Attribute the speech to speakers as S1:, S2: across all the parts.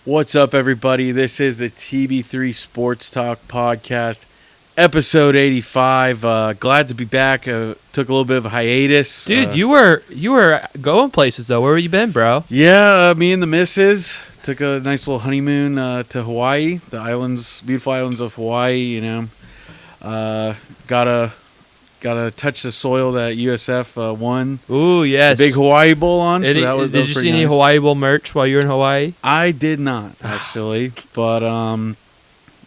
S1: What's up, everybody? This is the TB3 Sports Talk Podcast, episode 85. Glad to be back. Took a little bit of a hiatus.
S2: Dude, you were going places, though. Where have you been, bro?
S1: Yeah, me and the missus took a nice little honeymoon to Hawaii, the islands, beautiful islands of Hawaii, you know. Gotta touch the soil that USF won.
S2: Ooh, yes.
S1: The big Hawaii Bowl on.
S2: Did you see any Hawaii Bowl merch while you were in Hawaii?
S1: I did not, actually. But,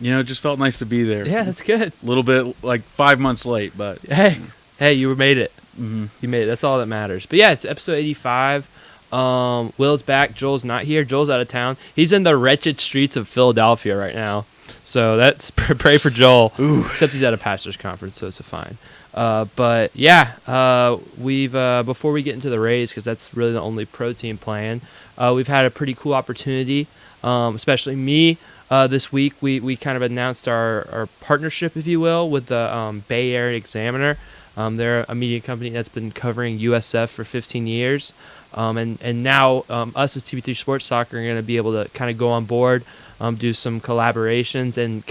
S1: it just felt nice to be there.
S2: Yeah, that's good.
S1: A little bit, like 5 months late, but...
S2: Hey, you made it.
S1: Mm-hmm.
S2: You made it. That's all that matters. But, yeah, it's episode 85. Will's back. Joel's not here. Joel's out of town. He's in the wretched streets of Philadelphia right now. So that's pray for Joel.
S1: Ooh.
S2: Except he's at a pastor's conference, so it's fine. But yeah, we've before we get into the Rays, because that's really the only pro team playing, we've had a pretty cool opportunity, especially me. This week we kind of announced our partnership, if you will, with the Bay Area Examiner. They're a media company that's been covering USF for 15 years, and now us as TB3 Sports Talk are going to be able to kind of go on board, do some collaborations, and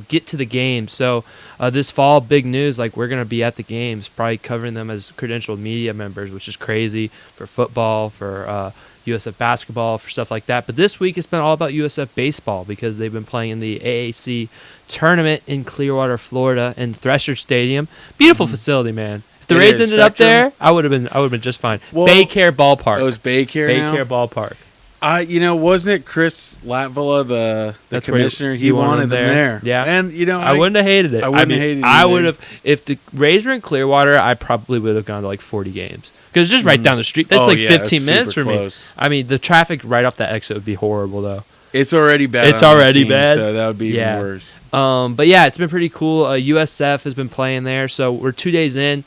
S2: get to the game. So this fall, big news, like we're going to be at the games, probably covering them as credentialed media members, which is crazy for football, for USF basketball, for stuff like that. But this week it's been all about USF baseball because they've been playing in the AAC tournament in Clearwater, Florida, in Thresher Stadium. Beautiful facility, man. If the Rays ended up there, I would have been just fine. Well, Baycare Ballpark.
S1: It was Baycare now?
S2: Baycare Ballpark.
S1: Wasn't it Chris Latvala, the commissioner? He wanted them there.
S2: Yeah.
S1: And,
S2: I wouldn't have hated it. I would have, if the Rays were in Clearwater, I probably would have gone to like 40 games. Because it's just right down the street. That's 15 minutes for
S1: close.
S2: Me. I mean, the traffic right off that exit would be horrible, though.
S1: It's already bad.
S2: It's already bad.
S1: So that would be even worse.
S2: But yeah, it's been pretty cool. USF has been playing there. So we're 2 days in.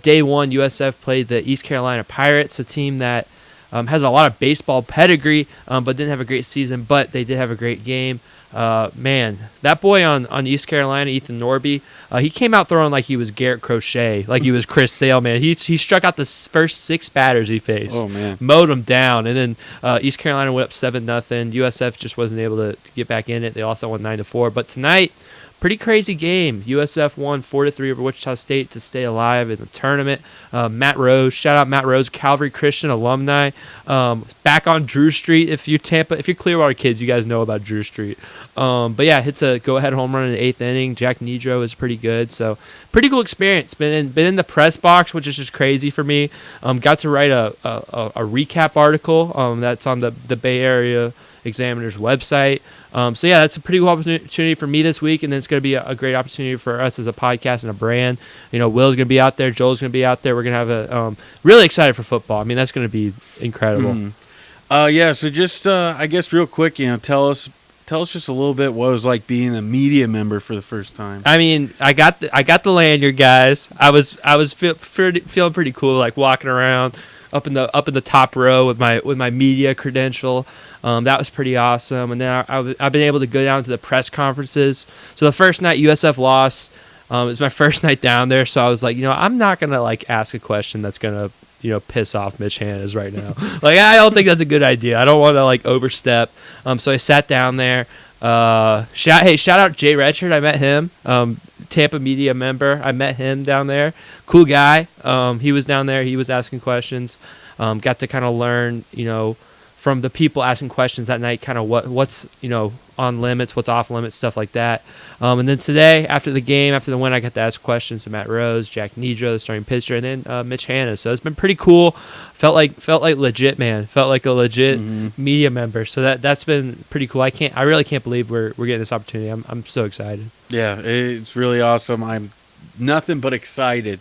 S2: Day one, USF played the East Carolina Pirates, a team that has a lot of baseball pedigree, but didn't have a great season. But they did have a great game. Man, that boy on East Carolina, Ethan Norby, he came out throwing like he was Garrett Crochet, like he was Chris Sale, man. He struck out the first 6 batters he faced.
S1: Oh, man.
S2: Mowed them down. And then East Carolina went up 7-0. USF just wasn't able to get back in it. They also won 9-4. But tonight, pretty crazy game. USF won 4-3 over Wichita State to stay alive in the tournament. Matt Rose, shout out Matt Rose, Calvary Christian alumni. Back on Drew Street. If you're Clearwater kids, you guys know about Drew Street. But yeah, hits a go-ahead home run in the 8th inning. Jack Nedro is pretty good. So pretty cool experience. Been in the press box, which is just crazy for me. Got to write a recap article that's on the Bay Area Examiner's website. So yeah, that's a pretty cool opportunity for me this week, and then it's going to be a great opportunity for us as a podcast and a brand. Will's going to be out there, Joel's going to be out there. We're going to have a really excited for football. I mean, that's going to be incredible.
S1: So just I guess real quick, tell us just a little bit what it was like being a media member for the first time.
S2: I mean, I got the lanyard, guys. I was feeling pretty cool, like walking around up in the top row with my media credential. That was pretty awesome. And then I've been able to go down to the press conferences. So the first night USF lost, it was my first night down there. So I was like, I'm not going to ask a question that's going to, piss off Mitch Hannes right now. I don't think that's a good idea. I don't want to overstep. So I sat down there. Shout out Jay Redshard. I met him. Tampa media member. I met him down there. Cool guy. He was down there. He was asking questions. Got to kind of learn, from the people asking questions that night, kind of what's on limits, what's off limits, stuff like that. And then today, after the win, I got to ask questions to Matt Rose, Jack Nedro, the starting pitcher, and then Mitch Hannes. So it's been pretty cool. Felt like legit, man. Felt like a legit media member. So that's been pretty cool. I really can't believe we're getting this opportunity. I'm so excited.
S1: Yeah, it's really awesome. I'm nothing but excited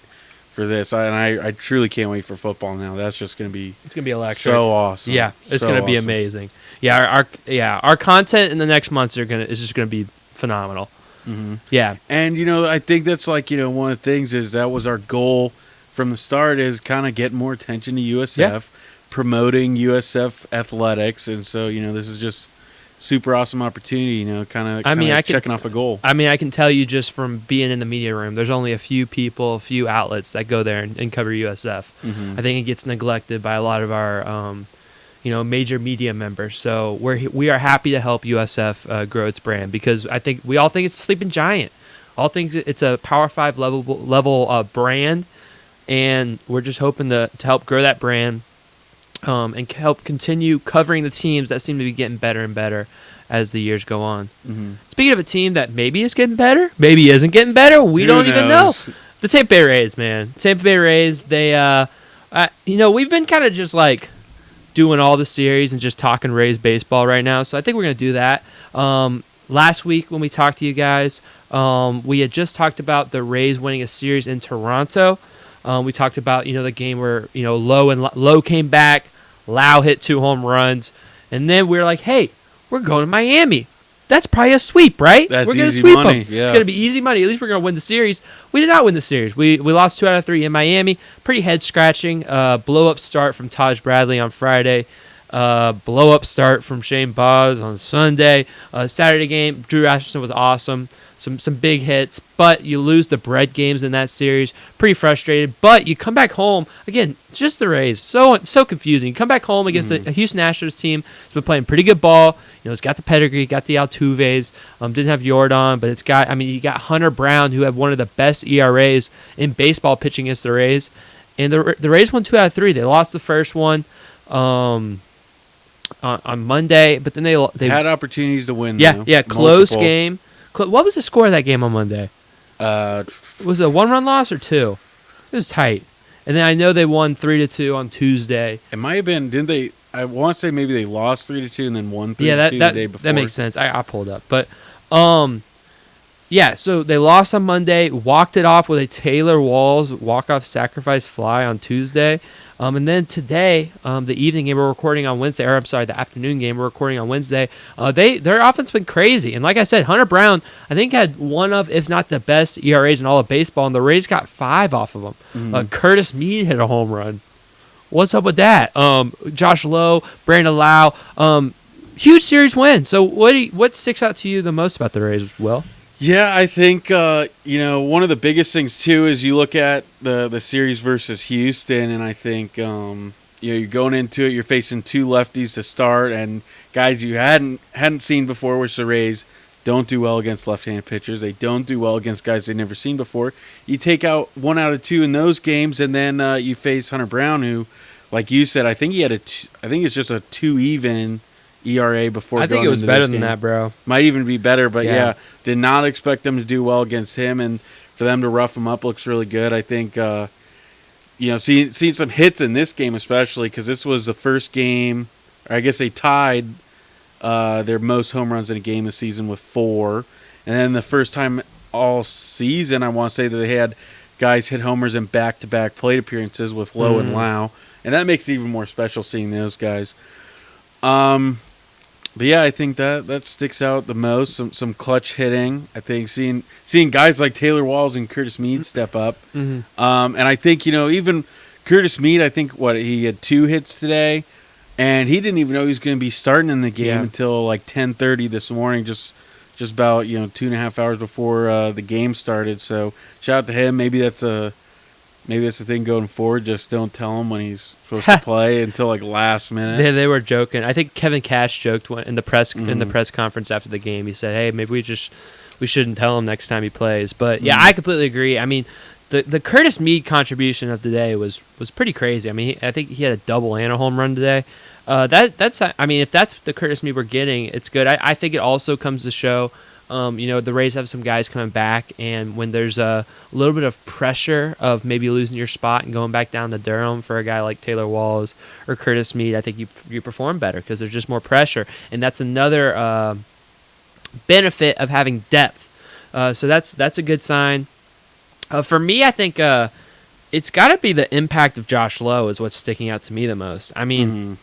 S1: for this, and I truly can't wait for football now. That's just going to be
S2: electric.
S1: So awesome.
S2: Yeah, it's going to be amazing. Yeah, our content in the next months is just going to be phenomenal.
S1: Mm-hmm.
S2: Yeah,
S1: and I think that's one of the things is that was our goal from the start is kind of get more attention to USF, promoting USF athletics, and so this is just super awesome opportunity, kind of checking off a goal.
S2: I mean, I can tell you just from being in the media room, there's only a few outlets that go there and cover USF.
S1: Mm-hmm.
S2: I think it gets neglected by a lot of our major media member. So we are happy to help USF grow its brand, because I think we all think it's a sleeping giant. All think it's a Power 5 level brand, and we're just hoping to help grow that brand, and help continue covering the teams that seem to be getting better and better as the years go on.
S1: Mm-hmm.
S2: Speaking of a team that maybe is getting better, maybe isn't getting better, we don't even know. The Tampa Bay Rays, man. Tampa Bay Rays, they, we've been kind of just like doing all the series and just talking Rays baseball right now, so I think we're going to do that. Last week when we talked to you guys, we had just talked about the Rays winning a series in Toronto. We talked about, the game where, Lowe came back, Lau hit 2 home runs, and then we were like, hey, we're going to Miami. That's probably a sweep, right?
S1: That's
S2: we're gonna
S1: easy
S2: sweep
S1: money.
S2: them.
S1: Yeah.
S2: It's going to be easy money. At least we're going to win the series. We did not win the series. We lost 2 out of 3 in Miami. Pretty head-scratching. Blow-up start from Taj Bradley on Friday. Blow-up start from Shane Baz on Sunday. Saturday game, Drew Asherson was awesome. Some big hits, but you lose the bread games in that series. Pretty frustrated, but you come back home. Again, just the Rays. So confusing. You come back home against a Houston Astros team that's been playing pretty good ball. It's got the pedigree, got the Altuves. Didn't have Jordan, but you got Hunter Brown, who had one of the best ERAs in baseball pitching against the Rays. And the Rays won 2 out of 3. They lost the first one on Monday, but then they
S1: had opportunities to win.
S2: Yeah, close game. What was the score of that game on Monday? Was it a 1-run loss or 2? It was tight. And then I know they won 3-2 on Tuesday.
S1: It might have been. Didn't they? I want to say maybe they lost 3-2 and then won 3-2 the day before.
S2: That makes sense. I pulled up, but so they lost on Monday. Walked it off with a Taylor Walls walk-off sacrifice fly on Tuesday. And then today, the evening game we're recording on Wednesday, or I'm sorry, the afternoon game we're recording on Wednesday, their offense been crazy. And like I said, Hunter Brown, I think, had one of, if not the best ERAs in all of baseball, and the Rays got 5 off of them.
S1: Mm-hmm.
S2: Curtis Mead hit a home run. What's up with that? Josh Lowe, Brandon Lau, huge series win. So what sticks out to you the most about the Rays, Will?
S1: Yeah, I think one of the biggest things too is you look at the series versus Houston, and I think you're going into it, you're facing 2 lefties to start, and guys you hadn't seen before, which the Rays don't do well against left-handed pitchers. They don't do well against guys they've never seen before. You take out 1 out of 2 in those games, and then you face Hunter Brown, who, like you said, I think it's just a 2 even ERA before.
S2: I think it was better than that, bro.
S1: Might even be better, but yeah, did not expect them to do well against him, and for them to rough him up looks really good. I think seeing some hits in this game especially, because this was the first game, or I guess they tied their most home runs in a game this season with 4, and then the first time all season I want to say that they had guys hit homers in back-to-back plate appearances with Lowe and Lau, and that makes it even more special seeing those guys. But yeah, I think that sticks out the most. Some clutch hitting. I think seeing guys like Taylor Walls and Curtis Mead step up. Mm-hmm. And I think even Curtis Mead, I think he had 2 hits today, and he didn't even know he was going to be starting in the game until like 10:30 this morning, just about 2.5 hours before the game started. So shout out to him. Maybe that's a thing going forward. Just don't tell him when he's supposed to play until like last minute.
S2: They were joking. I think Kevin Cash joked in the press conference after the game. He said, "Hey, maybe we shouldn't tell him next time he plays." But yeah, I completely agree. I mean, the Curtis Mead contribution of the day was pretty crazy. I mean, I think he had a double and a home run today. That's I mean, if that's the Curtis Mead we're getting, it's good. I think it also comes to show. The Rays have some guys coming back, and when there's a little bit of pressure of maybe losing your spot and going back down to Durham for a guy like Taylor Walls or Curtis Mead, I think you perform better because there's just more pressure, and that's another benefit of having depth. So that's a good sign. For me, I think it's got to be the impact of Josh Lowe is what's sticking out to me the most. I mean,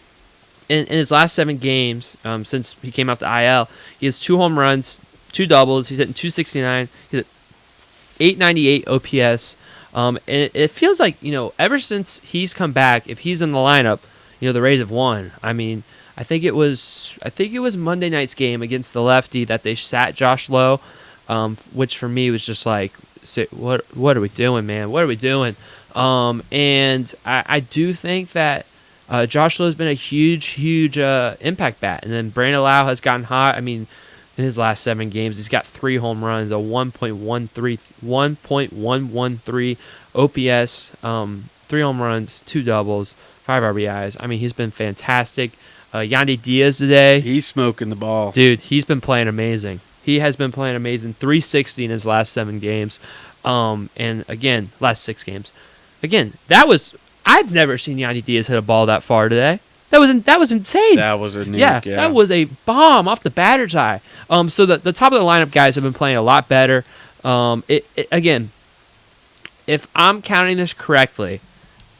S2: in his last 7 games since he came off the IL, he has 2 home runs, 2 doubles. He's hitting .269. He's at .898 OPS. And it feels like, ever since he's come back, if he's in the lineup, the Rays have won. I mean, I think it was Monday night's game against the lefty that they sat Josh Lowe, which for me was just like, what are we doing, man? What are we doing? And I do think that Josh Lowe's been a huge impact bat. And then Brandon Lau has gotten hot. I mean, in his last 7 games, he's got 3 home runs, a 1.113 OPS, 3 home runs, 2 doubles, 5 RBIs. I mean, he's been fantastic. Yandy Diaz today.
S1: He's smoking the ball.
S2: Dude, he's been playing amazing. He has been playing amazing. 360 in his last 7 games. And again, last 6 games. Again, I've never seen Yandy Diaz hit a ball that far today. That was insane.
S1: That was a nuke,
S2: yeah. That was a bomb off the batter's eye. So the top of the lineup guys have been playing a lot better. Again, if I'm counting this correctly,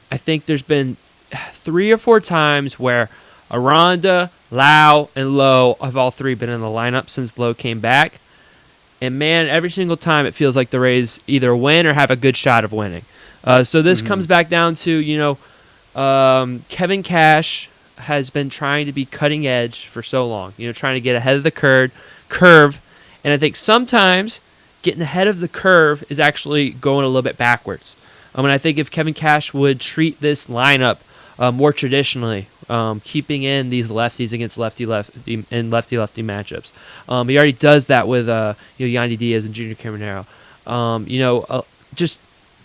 S2: I think there's been 3 or 4 times where Aranda, Lau, and Lowe have all 3 been in the lineup since Lowe came back. And man, every single time it feels like the Rays either win or have a good shot of winning. So this comes back down to, Kevin Cash has been trying to be cutting edge for so long, trying to get ahead of the curve. And I think sometimes getting ahead of the curve is actually going a little bit backwards. And I think if Kevin Cash would treat this lineup more traditionally, keeping in these lefties against lefty-lefty and lefty-lefty matchups. He already does that with Yandy Diaz and Junior Caminero.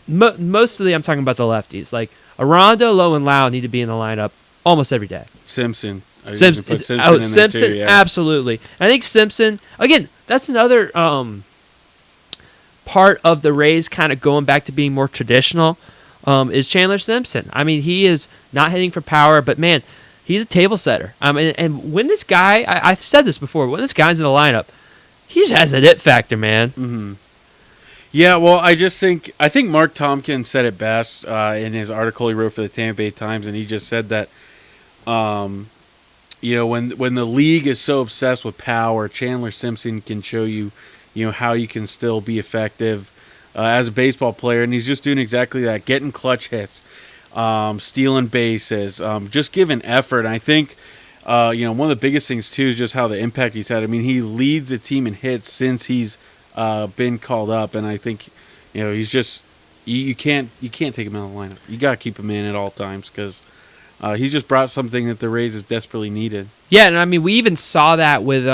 S2: Mostly I'm talking about the lefties. Like Aranda, Lowe, and Lau need to be in the lineup almost every day.
S1: Simpson.
S2: Simpson,
S1: Too, yeah.
S2: Absolutely. And I think Simpson, again, that's another part of the Rays kind of going back to being more traditional. Is Chandler Simpson. I mean, he is not hitting for power, but man, he's a table setter. And when this guy, I've said this before, when this guy's in the lineup, he just has an it factor, man.
S1: Mm-hmm. Yeah, well, I think Mark Tompkins said it best in his article he wrote for the Tampa Bay Times, and he just said that, when the league is so obsessed with power, Chandler Simpson can show you, how you can still be effective as a baseball player, and he's just doing exactly that, getting clutch hits, stealing bases, just giving effort. And I think, one of the biggest things, too, is just how the impact he's had. I mean, he leads the team in hits since he's been called up, and I think, he's just you can't take him out of the lineup. You got to keep him in at all times because he's just brought something that the Rays have desperately needed.
S2: Yeah, and I mean, we even saw that with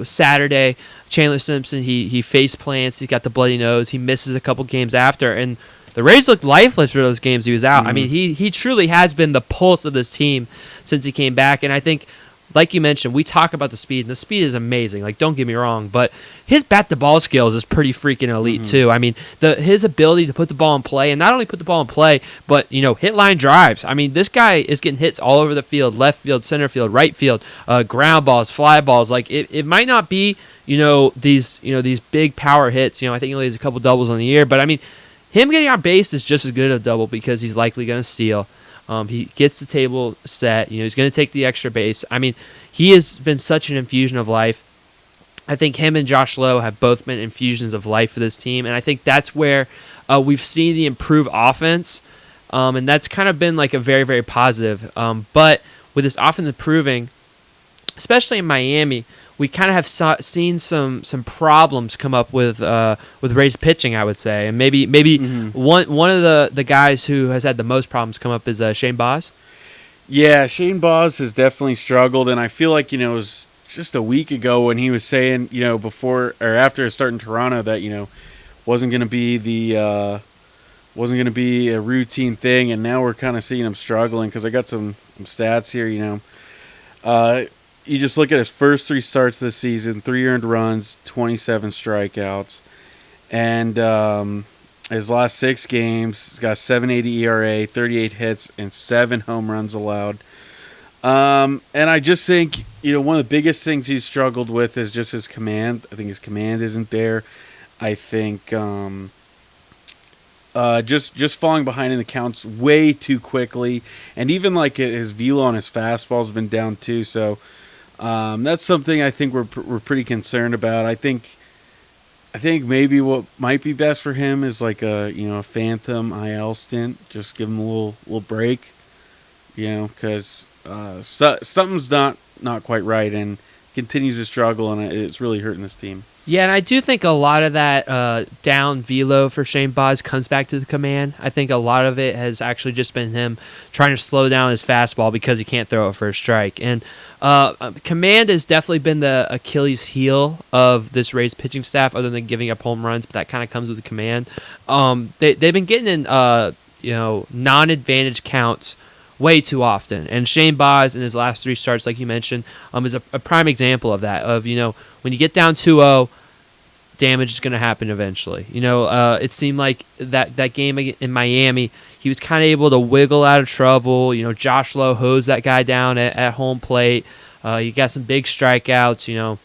S2: Saturday. Chandler Simpson, he face plants, he's got the bloody nose, he misses a couple games after, and the Rays looked lifeless for those games he was out. Mm-hmm. I mean, he truly has been the pulse of this team since he came back, and I think, like you mentioned, we talk about the speed, and the speed is amazing. Like, don't get me wrong, but his bat-to-ball skills is pretty freaking elite, too. I mean, his ability to put the ball in play, and not only put the ball in play, but, hit line drives. I mean, this guy is getting hits all over the field, left field, center field, right field, ground balls, fly balls. Like, it might not be, these big power hits. I think he only has a couple doubles on the year, but, I mean, him getting on base is just as good a double because he's likely going to steal. He gets the table set. He's going to take the extra base. I mean, he has been such an infusion of life. I think him and Josh Lowe have both been infusions of life for this team, and I think that's where we've seen the improved offense, and that's kind of been like a very, very positive. But with this offense improving, especially in Miami, we kind of have seen some problems come up with Rays pitching, I would say, and maybe one of the guys who has had the most problems come up is Shane Baz.
S1: Yeah, Shane Baz has definitely struggled, and I feel like it was just a week ago when he was saying before or after his start in Toronto that wasn't going to be a routine thing, and now we're kind of seeing him struggling because I got some stats here. You just look at his first 3 starts this season, 3 earned runs, 27 strikeouts. And his last 6 games, he's got 7.80 ERA, 38 hits, and 7 home runs allowed. And I just think, one of the biggest things he's struggled with is just his command. I think his command isn't there. I think just falling behind in the counts way too quickly. And even like his velo on his fastball has been down too, so... that's something I think we're pretty concerned about. I think maybe what might be best for him is like a phantom IL stint. Just give him a little break, because something's not quite right. And continues to struggle, and it's really hurting this team.
S2: Yeah, and I do think a lot of that down velo for Shane Baz comes back to the command. I think a lot of it has actually just been him trying to slow down his fastball because he can't throw it for a strike. And command has definitely been the Achilles heel of this Rays pitching staff, other than giving up home runs, but that kind of comes with the command. They've been getting in non-advantage counts way too often. And Shane Baz in his last 3 starts, like you mentioned, is a prime example of that. Of, when you get down 2-0, damage is going to happen eventually. It seemed like that game in Miami, he was kind of able to wiggle out of trouble. Josh Lowe hosed that guy down at home plate. He got some big strikeouts,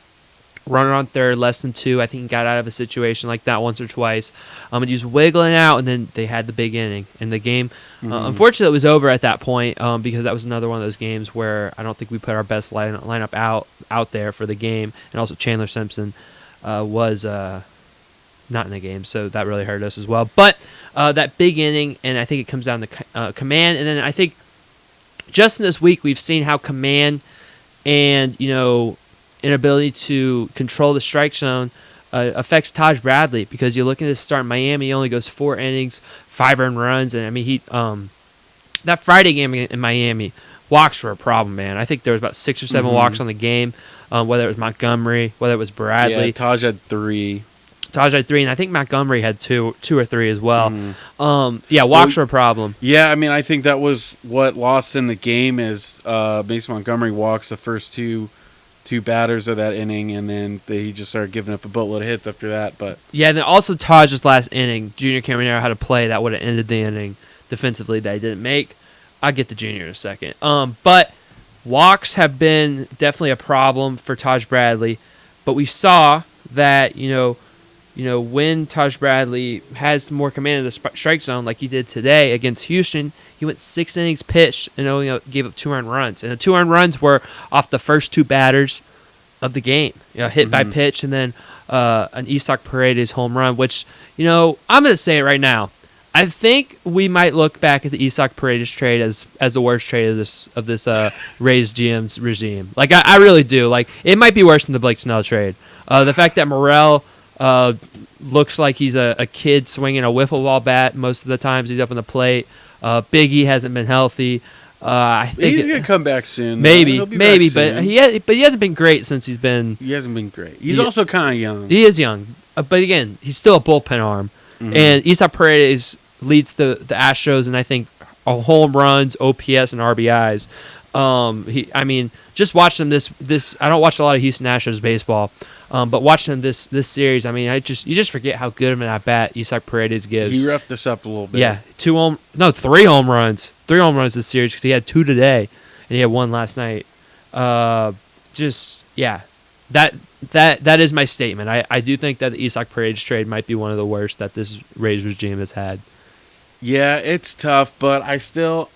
S2: runner on third, less than 2. I think he got out of a situation like that once or twice. And he was wiggling out, and then they had the big inning. And the game, unfortunately, it was over at that point because that was another one of those games where I don't think we put our best lineup out there for the game. And also Chandler Simpson was not in the game, so that really hurt us as well. But that big inning, and I think it comes down to command. And then I think just in this week we've seen how command and, inability to control the strike zone affects Taj Bradley, because you look at his start in Miami, he only goes 4 innings, 5 earned runs, and I mean that Friday game in Miami, walks were a problem, man. I think there was about 6 or 7 walks on the game, whether it was Montgomery, whether it was Bradley.
S1: Yeah, Taj had 3.
S2: And I think Montgomery had two or three as well. Walks were a problem.
S1: Yeah, I mean, I think that was what lost in the game is Mason Montgomery walks the first two batters of that inning, and then he just started giving up a boatload of hits after that. But
S2: yeah, and then also Taj's last inning, Junior Caminero had a play that would have ended the inning defensively that he didn't make. I'll get to Junior in a second. But walks have been definitely a problem for Taj Bradley, but we saw that when Taj Bradley has more command of the strike zone, like he did today against Houston, he went 6 innings pitched and only gave up 2 earned runs. And the 2 earned runs were off the first 2 batters of the game, hit by pitch, and then an Isaac Paredes home run, which, I'm going to say it right now. I think we might look back at the Isaac Paredes trade as the worst trade of this Rays GM's regime. Like, I really do. Like, it might be worse than the Blake Snell trade. The fact that Morel looks like he's a kid swinging a wiffle ball bat most of the times he's up on the plate. Biggie hasn't been healthy. I think
S1: he's gonna come back soon.
S2: Maybe,
S1: soon.
S2: but he hasn't been great since he's been.
S1: He hasn't been great. He's also kind of young.
S2: He is young, but again, he's still a bullpen arm. And Isaac Paredes leads the Astros, and I think home runs, OPS, and RBIs. Just watch them this. I don't watch a lot of Houston Astros baseball. But watching this series, I mean, you just forget how good of an at bat Isaac Paredes gives.
S1: He roughed us up a little bit.
S2: Yeah, 3 home runs. 3 home runs this series, because he had 2 today, and he had 1 last night. That is my statement. I do think that the Isaac Paredes trade might be one of the worst that this Rays regime has had.
S1: Yeah, it's tough, but I still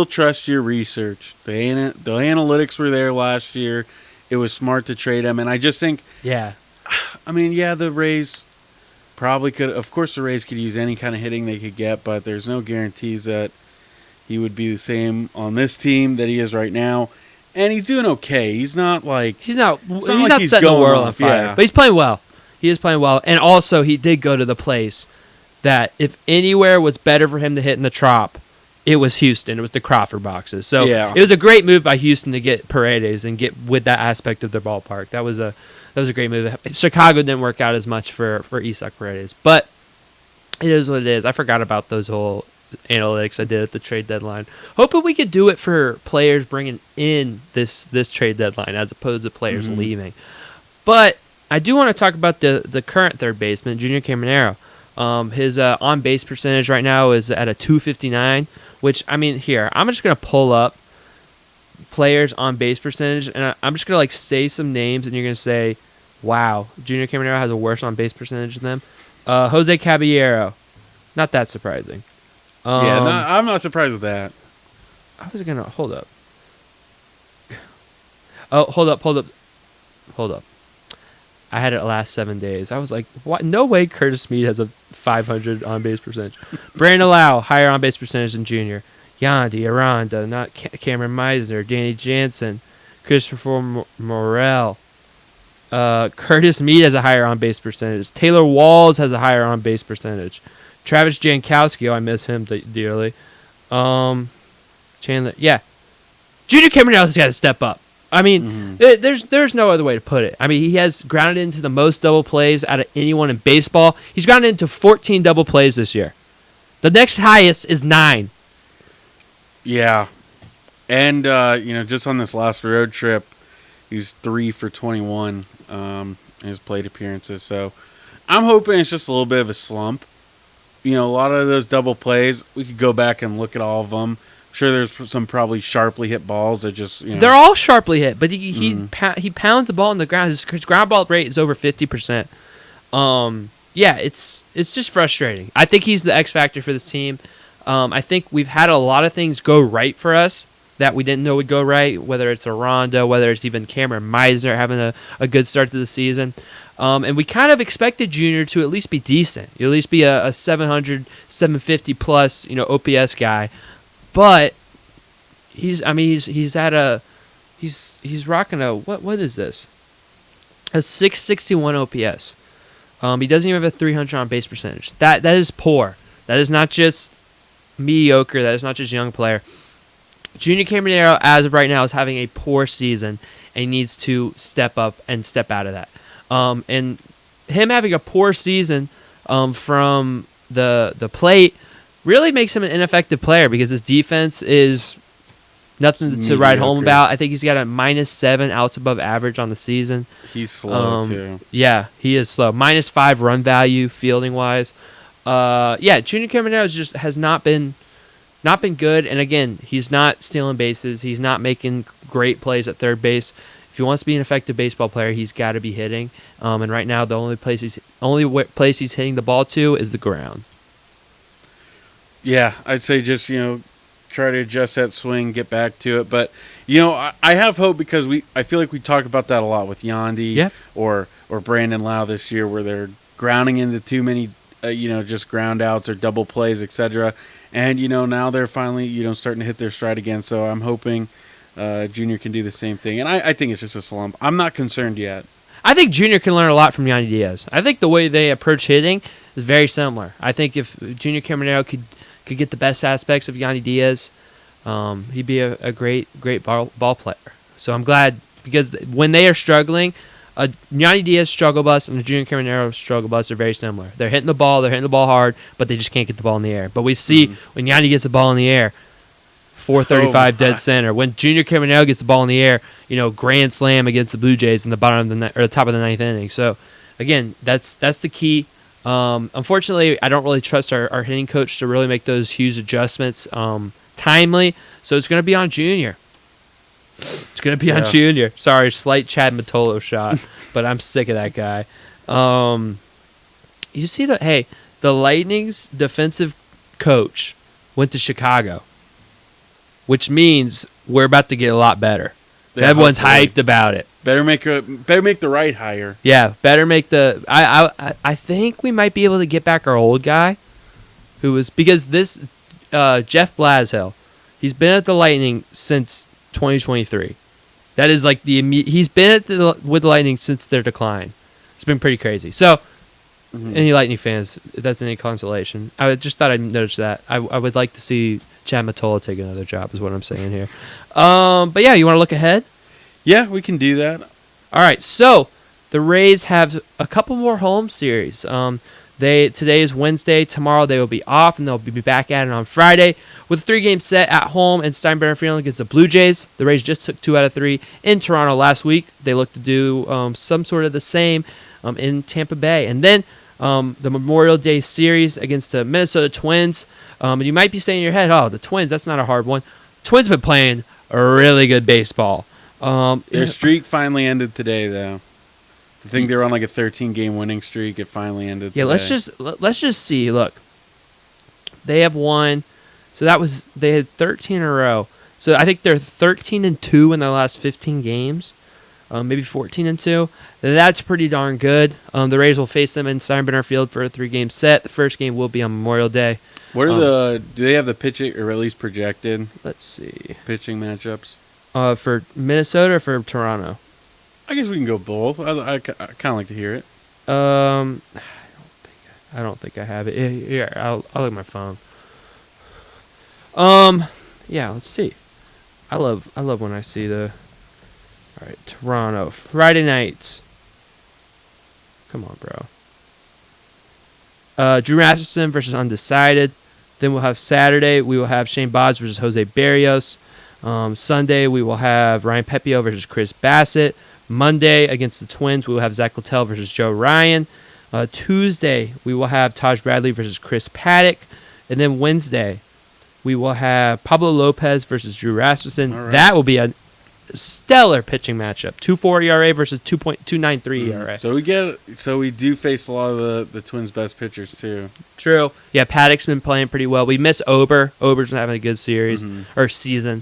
S1: trust your research. The analytics were there last year. It was smart to trade him, and I just think, the Rays probably could. Of course, the Rays could use any kind of hitting they could get, but there's no guarantees that he would be the same on this team that he is right now. And he's doing okay. He's not setting
S2: the world on fire, but he's playing well. He is playing well, and also he did go to the place that if anywhere was better for him to hit in the Trop, it was Houston. It was the Crawford boxes. So It was a great move by Houston to get Paredes and get with that aspect of their ballpark. That was a great move. Chicago didn't work out as much for Isaac Paredes, but it is what it is. I forgot about those whole analytics I did at the trade deadline. Hoping we could do it for players bringing in this trade deadline as opposed to players leaving. But I do want to talk about the current third baseman, Junior Caminero. His on-base percentage right now is at a .259, which, I'm just going to pull up players' on-base percentage, and I'm just going to, say some names, and you're going to say, wow, Junior Caminero has a worse on-base percentage than them. Jose Caballero, not that surprising.
S1: I'm not surprised with that.
S2: I was going to, hold up. Oh, hold up. I had it last 7 days. I was like, what? No way Curtis Mead has a 500 on-base percentage. Brandon Lau, higher on-base percentage than Junior. Yandy, Aranda, not Cameron Meisner, Danny Jansen, Christopher Morel. Curtis Mead has a higher on base percentage. Taylor Walls has a higher on base percentage. Travis Jankowski, I miss him dearly. Chandler, yeah. Junior Cameronel's got to step up. I mean, there's no other way to put it. I mean, he has grounded into the most double plays out of anyone in baseball. He's grounded into 14 double plays this year. The next highest is 9.
S1: Yeah. And, just on this last road trip, he's 3 for 21 in his plate appearances. So I'm hoping it's just a little bit of a slump. A lot of those double plays, we could go back and look at all of them. I'm sure there's some probably sharply hit balls that just,
S2: They're all sharply hit, but he pounds the ball on the ground. His ground ball rate is over 50%. Yeah, it's just frustrating. I think he's the X factor for this team. I think we've had a lot of things go right for us that we didn't know would go right, whether it's a Rondo, whether it's even Cameron Meisner having a good start to the season. And we kind of expected Junior to at least be decent, at least be a 700, 750 plus, OPS guy. But he's rocking a what is this? A 661 OPS. He doesn't even have a 300 on base percentage. That is poor. That is not just mediocre. That is not just young player. Junior Caminero, as of right now, is having a poor season and needs to step up and step out of that. And him having a poor season from the plate really makes him an ineffective player because his defense is nothing to write home about. I think he's got a -7 outs above average on the season.
S1: He's slow, too.
S2: Yeah, he is slow. -5 run value fielding-wise. Junior Caminero has not been good. And, again, he's not stealing bases. He's not making great plays at third base. If he wants to be an effective baseball player, he's got to be hitting. And right now, the only place he's hitting the ball to is the ground.
S1: Yeah, I'd say just, try to adjust that swing, get back to it. But, I have hope because I feel like we talk about that a lot with Yandy or Brandon Lau this year where they're grounding into too many, just ground outs or double plays, etc. And, now they're finally, starting to hit their stride again. So I'm hoping Junior can do the same thing. And I think it's just a slump. I'm not concerned yet.
S2: I think Junior can learn a lot from Yandy Diaz. I think the way they approach hitting is very similar. I think if Junior Caminero could get the best aspects of Yandy Diaz, he'd be a great ball player. So I'm glad because when they are struggling, a Yandy Diaz struggle bus and a Junior Caminero struggle bus are very similar. They're hitting the ball hard, but they just can't get the ball in the air. But we see when Yandy gets the ball in the air, 435 dead center. When Junior Caminero gets the ball in the air, grand slam against the Blue Jays in the bottom of the top of the 9th inning. So again, that's the key. Unfortunately, I don't really trust our hitting coach to really make those huge adjustments timely. So it's going to be on Junior. It's going to be on Junior. Sorry, slight Chad Matolo shot, but I'm sick of that guy. You see that? Hey, the Lightning's defensive coach went to Chicago, which means we're about to get a lot better. Yeah, everyone's hyped about it.
S1: Better make the right hire.
S2: Yeah, better make the. I think we might be able to get back our old guy, who was because this Jeff Blashill, he's been at the Lightning since 2023. That is like he's been with the Lightning since their decline. It's been pretty crazy. So, any Lightning fans, if that's any consolation, I just thought I'd notice that. I would like to see Chad Matola take another job, is what I'm saying here. But yeah, you want to look ahead?
S1: Yeah, we can do that.
S2: All right, so the Rays have a couple more home series. Today is Wednesday. Tomorrow they will be off, and they'll be back at it on Friday with a 3-game set at home in Steinbrenner Field against the Blue Jays. The Rays just took 2 out of 3 in Toronto last week. They look to do some sort of the same in Tampa Bay. And then the Memorial Day series against the Minnesota Twins. You might be saying in your head, oh, the Twins, that's not a hard one. Twins have been playing a really good baseball.
S1: Their streak finally ended today, though. I think they were on like a 13-game winning streak. It finally ended today.
S2: Let's just see. Look, they have won. So they had 13 in a row. So I think they're 13-2 in their last 15 games, maybe 14-2. That's pretty darn good. The Rays will face them in Steinbrenner Field for a 3-game set. The first game will be on Memorial Day.
S1: What are do they have the pitching, or at least projected?
S2: Let's see.
S1: Pitching matchups?
S2: For Minnesota or for Toronto?
S1: I guess we can go both. I kind of like to hear it.
S2: I don't think I have it. Here, I'll look at my phone. Yeah, let's see. I love when I see the. All right, Toronto Friday nights. Come on, bro. Drew Masterson versus Undecided. Then we'll have Saturday. We will have Shane Boggs versus Jose Barrios. Sunday we will have Ryan Pepio versus Chris Bassett. Monday against the Twins we will have Zach Littell versus Joe Ryan. Tuesday we will have Taj Bradley versus Chris Paddock, and then Wednesday we will have Pablo Lopez versus Drew Rasmussen.
S1: All right.
S2: That will be a stellar pitching matchup. 2.4 ERA versus 2.293 ERA.
S1: So we do face a lot of the Twins' best pitchers too.
S2: True. Yeah, Paddock's been playing pretty well. We miss Ober. Ober's been having a good series or season.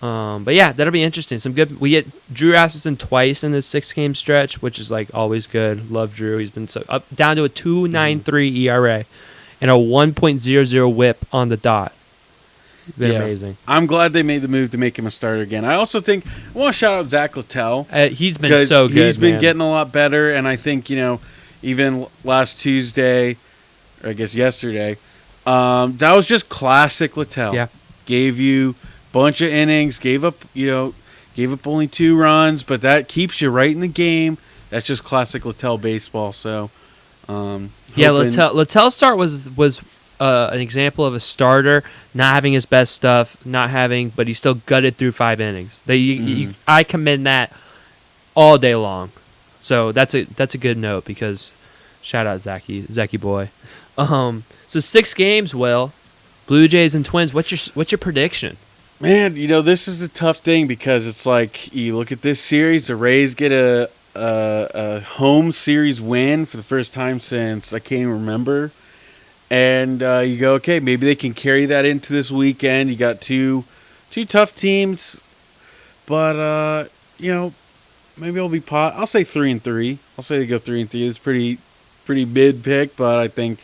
S2: But yeah, that'll be interesting. We get Drew Rasmussen twice in this 6-game stretch, which is like always good. Love Drew. He's been so up down to a 2.93 ERA and a 1.00 WHIP on the dot. Been amazing.
S1: I'm glad they made the move to make him a starter again. I also think I want to shout out Zach Littell.
S2: He's been so good.
S1: He's been getting a lot better, and I think even last Tuesday, or I guess yesterday, that was just classic Littell.
S2: Yeah,
S1: gave you a bunch of innings, gave up only 2 runs, but that keeps you right in the game. That's just classic Littell baseball. So,
S2: Littell's start was an example of a starter not having his best stuff, but he still gutted through 5 innings. I commend that all day long. So that's a good note because shout out Zachy boy. So 6 games, Will. Blue Jays and Twins. What's your prediction?
S1: Man, this is a tough thing because it's like you look at this series, the Rays get a home series win for the first time since I can't even remember. And you go, okay, maybe they can carry that into this weekend. You got two tough teams, but maybe I'll say 3-3. I'll say they go 3-3. It's pretty mid pick, but I think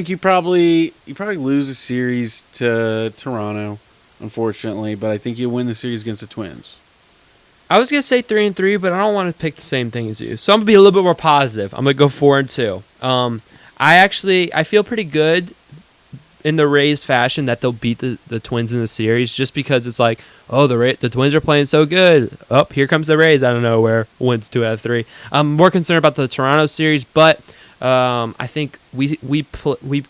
S1: you probably lose the series to Toronto, unfortunately. But I think you win the series against the Twins.
S2: I was gonna say 3-3, but I don't want to pick the same thing as you, so I'm gonna be a little bit more positive. I'm gonna go 4-2. I feel pretty good in the Rays fashion that they'll beat the Twins in the series just because it's like, oh, the Twins are playing so good. Oh, here comes the Rays out of nowhere. Wins 2 out of 3. I'm more concerned about the Toronto series, but I think we played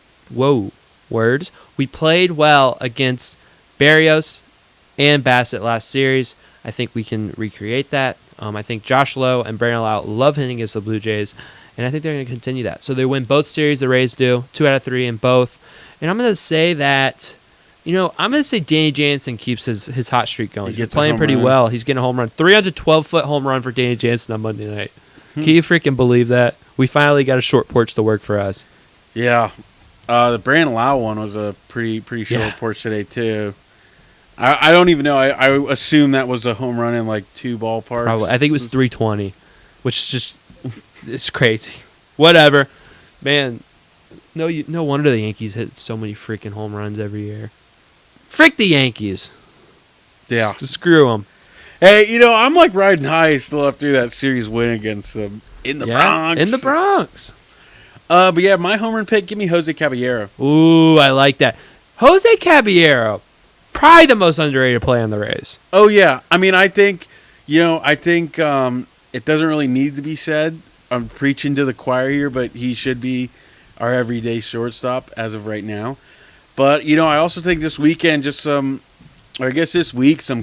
S2: well against Barrios and Bassett last series. I think we can recreate that. I think Josh Lowe and Brandon Lau love hitting against the Blue Jays. And I think they're going to continue that. So they win both series, the Rays do. 2 out of 3 in both. And I'm going to say that, Danny Jansen keeps his hot streak going. He's playing pretty well. He's getting a home run. 312-foot home run for Danny Jansen on Monday night. Can you freaking believe that? We finally got a short porch to work for us.
S1: Yeah. The Brandon Lau one was a pretty short porch today, too. I don't even know. I assume that was a home run in like 2 ballparks.
S2: Probably. I think it was 320, which is just... It's crazy. Whatever. Man, no wonder the Yankees hit so many freaking home runs every year. Frick the Yankees.
S1: Yeah.
S2: Screw them.
S1: Hey, I'm like riding high still after that series win against them in the Bronx.
S2: In the Bronx.
S1: But yeah, my home run pick, give me Jose Caballero.
S2: Ooh, I like that. Jose Caballero, probably the most underrated player on the Rays.
S1: Oh, yeah. I mean, I think it doesn't really need to be said. I'm preaching to the choir here, but he should be our everyday shortstop as of right now. But, I also think this weekend some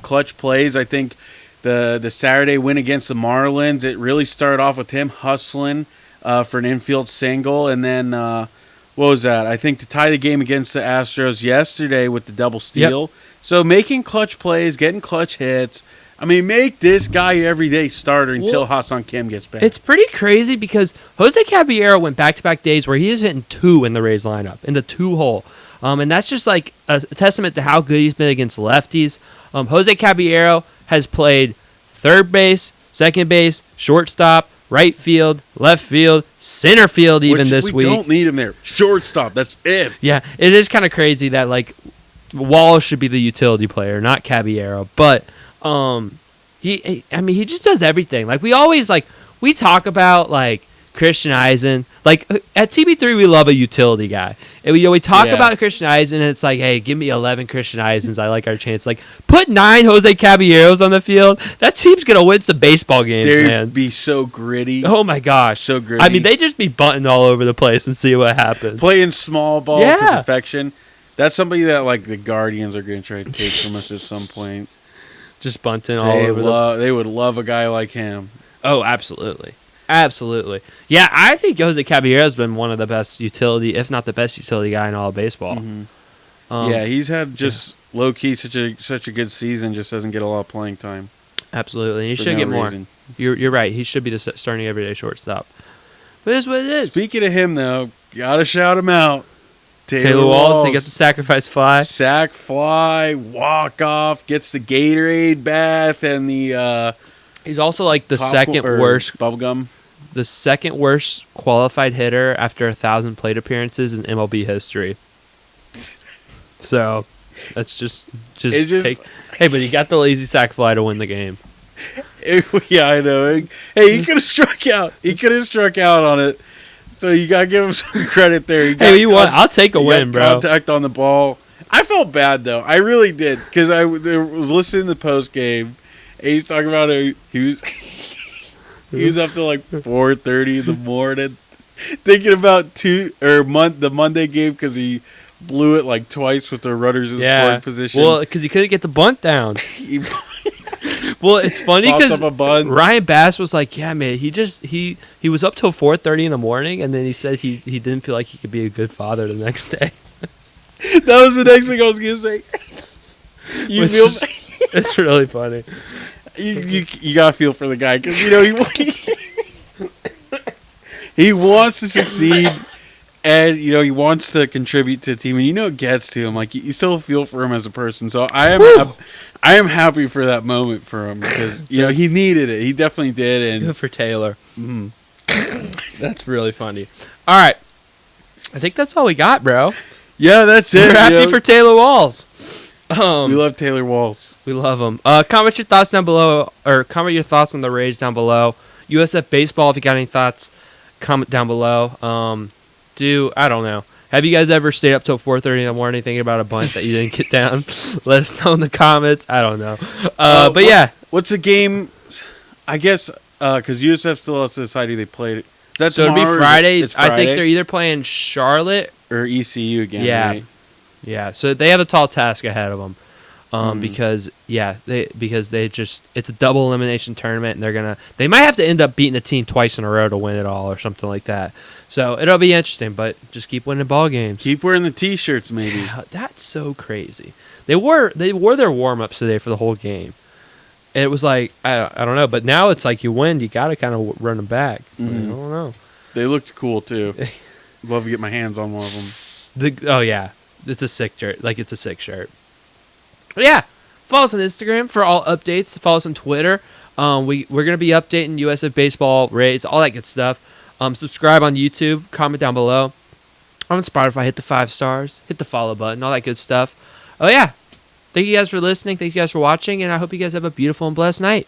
S1: clutch plays. I think the Saturday win against the Marlins, it really started off with him hustling for an infield single. And then, what was that? I think to tie the game against the Astros yesterday with the double steal. Yep. So making clutch plays, getting clutch hits. I mean, make this guy your everyday starter until Ha-Seong Kim gets back.
S2: It's pretty crazy because Jose Caballero went back-to-back days where he is hitting 2 in the Rays lineup, in the 2-hole. And that's just like a testament to how good he's been against lefties. Jose Caballero has played third base, second base, shortstop, right field, left field, center field even this week.
S1: We don't need him there. Shortstop, that's it.
S2: Yeah, it is kind of crazy that, like, Wallace should be the utility player, not Caballero. But I mean, he just does everything. Like we talk about like Christian Eisen. Like at TB3, we love a utility guy, and we talk about Christian Eisen, and it's like, hey, give me 11 Christian Eisens. I like our chance. Like put 9 Jose Caballeros on the field. That team's gonna win some baseball games, man.
S1: They'd be so gritty.
S2: Oh my gosh,
S1: so gritty.
S2: I mean, they just be bunting all over the place and see what happens.
S1: Playing small ball to perfection. That's somebody that like the Guardians are gonna try to take from us at some point.
S2: Just bunting all over.
S1: They would love a guy like him.
S2: Oh, absolutely. Absolutely. Yeah, I think Jose Caballero has been one of the best utility, if not the best utility guy in all of baseball.
S1: Yeah, he's had just low-key such a good season, just doesn't get a lot of playing time.
S2: Absolutely. And he should get more. You're right. He should be the starting everyday shortstop. But it is what it is.
S1: Speaking of him, though, got to shout him out.
S2: Taylor Walls, he got the sacrifice fly.
S1: Sack fly, walk-off, gets the Gatorade bath and the...
S2: He's also like the second worst
S1: bubblegum.
S2: The second worst qualified hitter after 1,000 plate appearances in MLB history. So that's just take. Hey, but he got the lazy sack fly to win the game.
S1: Yeah, I know. Hey, he could have struck out. He could have struck out on it. So you gotta give him some credit there.
S2: Hey, you won. I'll take a win, bro.
S1: Contact on the ball. I felt bad though. I really did because I was listening to the post game. He's talking about it. He was up to like 4:30 in the morning, thinking about the Monday game because he blew it like twice with the runners in scoring position.
S2: Well, because he couldn't get the bunt down. Well, it's funny because Ryan Bass was like, "Yeah, man, he was up till 4:30 in the morning, and then he said he didn't feel like he could be a good father the next day."
S1: That was the next thing I was gonna say.
S2: It's really funny.
S1: You gotta feel for the guy because he wants to succeed and he wants to contribute to the team and it gets to him. Like you still feel for him as a person. So I am happy for that moment for him because he needed it. He definitely did. And
S2: good for Taylor. That's really funny. All right, I think that's all we got, bro.
S1: Yeah, that's it.
S2: We're happy for Taylor Walls.
S1: We love Taylor Walls.
S2: We love him. Comment your thoughts down below, or comment your thoughts on the Rays down below. USF baseball, if you got any thoughts, comment down below. I don't know. Have you guys ever stayed up till 4:30 in the morning thinking about a bunt that you didn't get down? Let us know in the comments. I don't know. But yeah,
S1: what's the game? I guess because USF still has to decide who they played.
S2: So it'll be Friday. I think they're either playing Charlotte
S1: or ECU again.
S2: Yeah.
S1: Right?
S2: Yeah, so they have a tall task ahead of them, because they just it's a double elimination tournament, and they might have to end up beating a team twice in a row to win it all or something like that. So it'll be interesting, but just keep winning ball games.
S1: Keep wearing the T-shirts, maybe.
S2: Yeah, that's so crazy. They wore their warm-ups today for the whole game, and it was like I don't know, but now it's like you win, you got to kind of run them back. I don't know.
S1: They looked cool too. Love to get my hands on one of them.
S2: It's a sick shirt. Like, it's a sick shirt. But yeah, follow us on Instagram for all updates. Follow us on Twitter. We're going to be updating USF Baseball, Rays, all that good stuff. Subscribe on YouTube. Comment down below. On Spotify, hit the 5 stars. Hit the follow button. All that good stuff. Oh, yeah. Thank you guys for listening. Thank you guys for watching. And I hope you guys have a beautiful and blessed night.